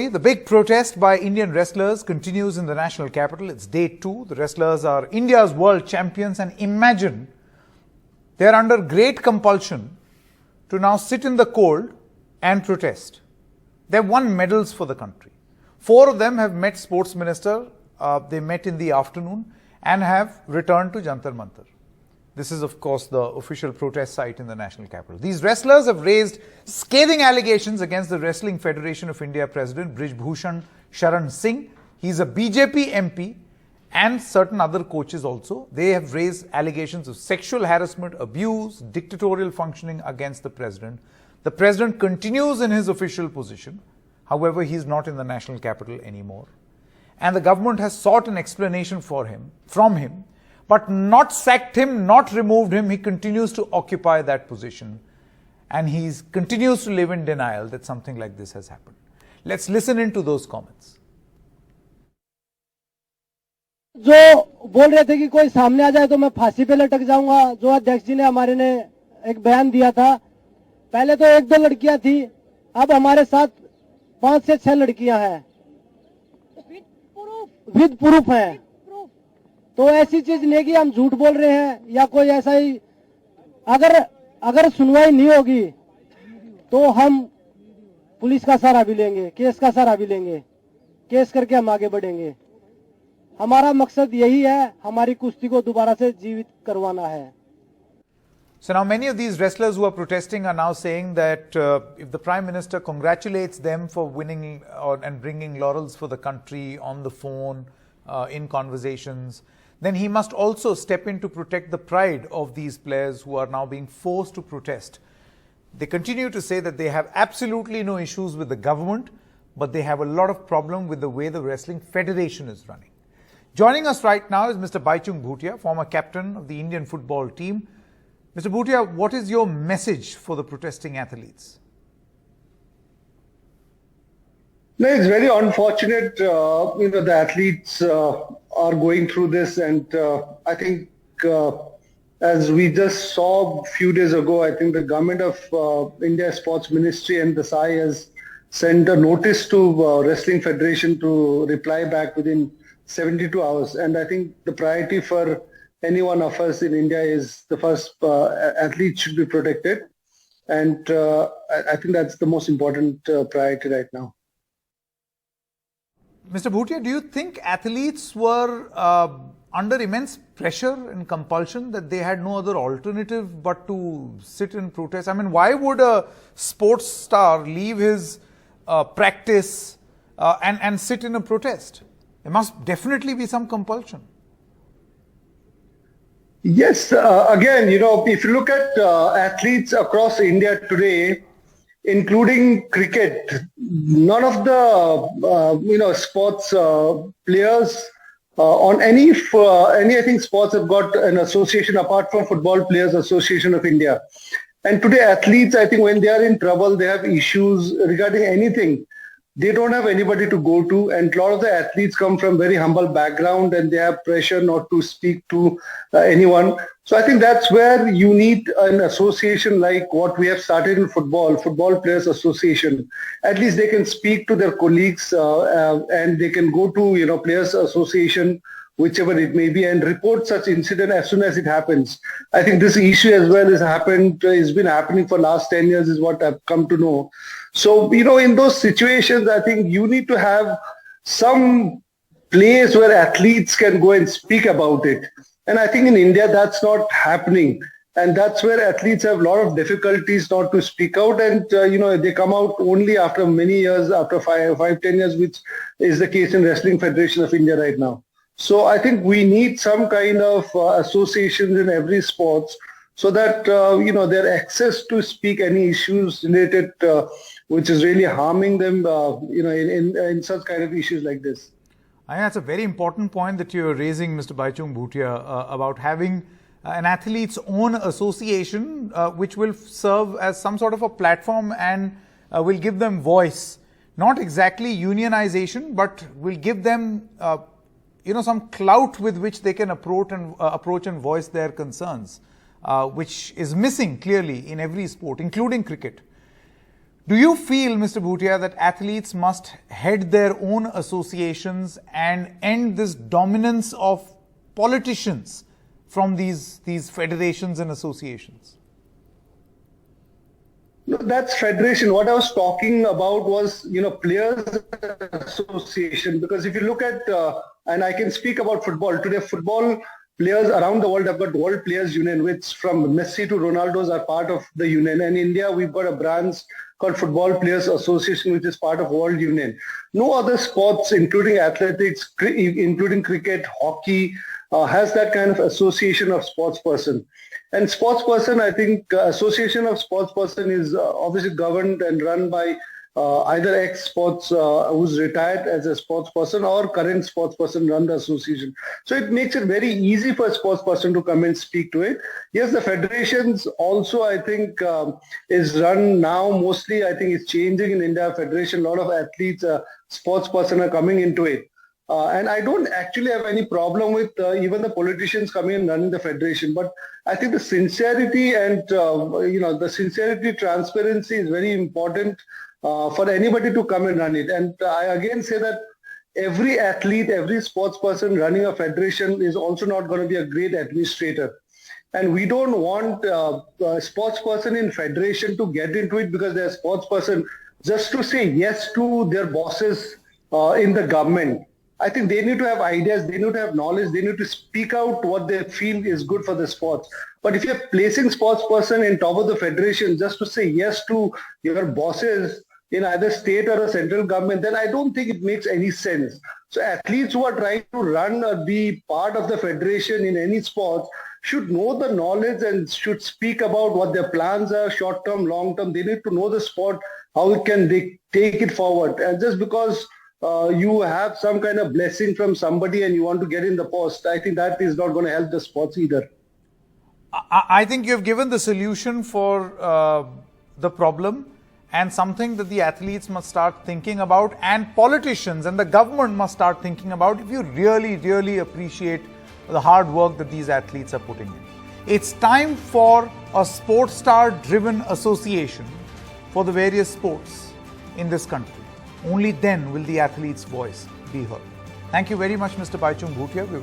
story. The big protest by Indian wrestlers continues in the national capital. It's day 2. The wrestlers are India's world champions, and imagine they're under great compulsion to now sit in the cold and protest. They've won medals for the country. 4 of them have met Sports Minister. They met in the afternoon and have returned to Jantar Mantar. This is, of course, the official protest site in the national capital. These wrestlers have raised scathing allegations against the Wrestling Federation of India President Brij Bhushan Sharan Singh. He's a BJP MP and certain other coaches also. They have raised allegations of sexual harassment, abuse, dictatorial functioning against the president. The president continues in his official position. However, he's not in the national capital anymore. And the government has sought an explanation from him, but not sacked him, not removed him. He continues to occupy that position. And he continues to live in denial that something like this has happened. Let's listen into those comments. जो बोल रहे थे कि कोई सामने आ जाए तो मैं फांसी पे लटक जाऊंगा, जो अध्यक्ष जी ने हमारे ने एक बयान दिया था। पहले तो 1-2 लड़कियां थी, अब हमारे साथ 5 से 6 लड़कियां हैं विद प्रूफ है। तो ऐसी चीज नहीं कि हम झूठ बोल रहे हैं या कोई ऐसा ही। अगर सुनवाई नहीं होगी तो हम पुलिस का सहारा भी लेंगे, केस का सहारा भी लेंगे, केस करके हम आगे बढ़ेंगे। हमारा मकसद यही है, हमारी कुश्ती को दोबारा से जीवित करवाना है। So now many of these wrestlers who are protesting are now saying that if the Prime Minister congratulates them for winning and bringing laurels for the country on the phone, in conversations, then he must also step in to protect the pride of these players who are now being forced to protest. They continue to say that they have absolutely no issues with the government, but they have a lot of problem with the way the Wrestling Federation is running. Joining us right now is Mr. Baichung Bhutia, former captain of the Indian football team. Mr. Bhutia, what is your message for the protesting athletes? No, it's very unfortunate, the athletes are going through this, and I think as we just saw a few days ago, I think the government of India Sports Ministry and the SAI has sent a notice to Wrestling Federation to reply back within 72 hours. And I think the priority for any one of us in India is the first athlete should be protected. And I think that's the most important priority right now. Mr. Bhutia, do you think athletes were under immense pressure and compulsion that they had no other alternative but to sit and protest? I mean, why would a sports star leave his practice and sit in a protest? There must definitely be some compulsion. Yes, again, if you look at athletes across India today, including cricket, none of the sports players on any I think sports have got an association apart from Football Players Association of India. And today athletes, I think when they are in trouble, they have issues regarding anything, they don't have anybody to go to, and a lot of the athletes come from very humble background and they have pressure not to speak to anyone. So I think that's where you need an association like what we have started in Football Players Association. At least they can speak to their colleagues and they can go to Players Association, whichever it may be, and report such incident as soon as it happens. I think this issue as well has been happening for last 10 years is what I've come to know. So, in those situations, I think you need to have some place where athletes can go and speak about it. And I think in India, that's not happening. And that's where athletes have a lot of difficulties not to speak out. And, they come out only after many years, after 5-10 years, which is the case in Wrestling Federation of India right now. So I think we need some kind of associations in every sports so that, their access to speak any issues related, which is really harming them, in such kind of issues like this. I think that's a very important point that you're raising, Mr. Baichung Bhutia, about having an athlete's own association, which will serve as some sort of a platform and will give them voice. Not exactly unionization, but will give them some clout with which they can approach and voice their concerns, which is missing clearly in every sport, including cricket. Do you feel, Mr. Bhutia, that athletes must head their own associations and end this dominance of politicians from these federations and associations? No, that's federation. What I was talking about was, players association. Because if you look at, and I can speak about football today, football players around the world have got World Players Union, which from Messi to Ronaldo's are part of the union. And in India, we've got a branch called Football Players Association, which is part of World Union. No other sports, including athletics, including cricket, hockey, has that kind of association of sports person. And sports person, I think association of sports person is obviously governed and run by either ex-sports who's retired as a sports person or current sports person run the association. So it makes it very easy for a sports person to come and speak to it. Yes, the federations also, I think, is run now mostly, I think it's changing in India. Federation, a lot of athletes, sports person are coming into it. And I don't actually have any problem with even the politicians coming and running the federation. But I think the sincerity and, the sincerity, transparency is very important for anybody to come and run it. And I again say that every athlete, every sports person running a federation is also not going to be a great administrator. And we don't want a sports person in federation to get into it because they're a sports person just to say yes to their bosses in the government. I think they need to have ideas, they need to have knowledge, they need to speak out what they feel is good for the sports. But if you're placing sports person in top of the federation just to say yes to your bosses in either state or a central government, then I don't think it makes any sense. So athletes who are trying to run or be part of the federation in any sport should know the knowledge and should speak about what their plans are, short-term, long-term. They need to know the sport, how can they take it forward. And just because you have some kind of blessing from somebody and you want to get in the post, I think that is not going to help the sports either. I think you've given the solution for the problem and something that the athletes must start thinking about and politicians and the government must start thinking about if you really, really appreciate the hard work that these athletes are putting in. It's time for a sports star driven association for the various sports in this country. Only then will the athlete's voice be heard. Thank you very much, Mr. Baichung Bhutia.